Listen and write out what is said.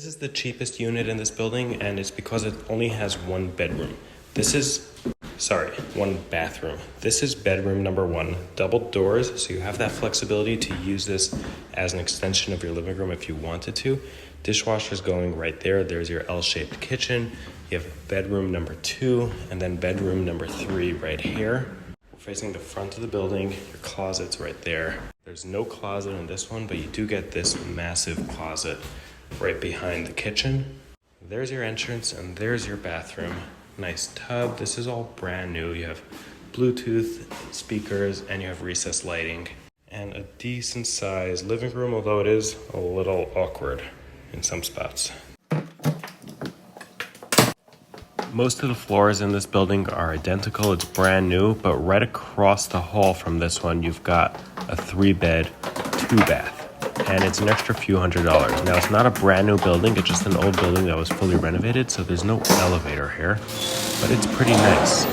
This is the cheapest unit in this building, and it's because it only has one bedroom. One bathroom. This is bedroom number 1. Double doors, so you have that flexibility to use this as an extension of your living room if you wanted to. Dishwasher's going right there. There's your L-shaped kitchen. You have bedroom number 2, and then bedroom number 3 right here. Facing the front of the building, your closet's right there. There's no closet in this one, but you do get this massive closet right behind the kitchen. There's your entrance, and there's your bathroom. Nice tub. This is all brand new. You have Bluetooth speakers, and you have recessed lighting. And a decent sized living room, although it is a little awkward in some spots. Most of the floors in this building are identical. It's brand new, but right across the hall from this one, you've got a 3-bed, 2-bath. And it's an extra few $100s. Now, it's not a brand new building. It's just an old building that was fully renovated, so there's no elevator here, but it's pretty nice.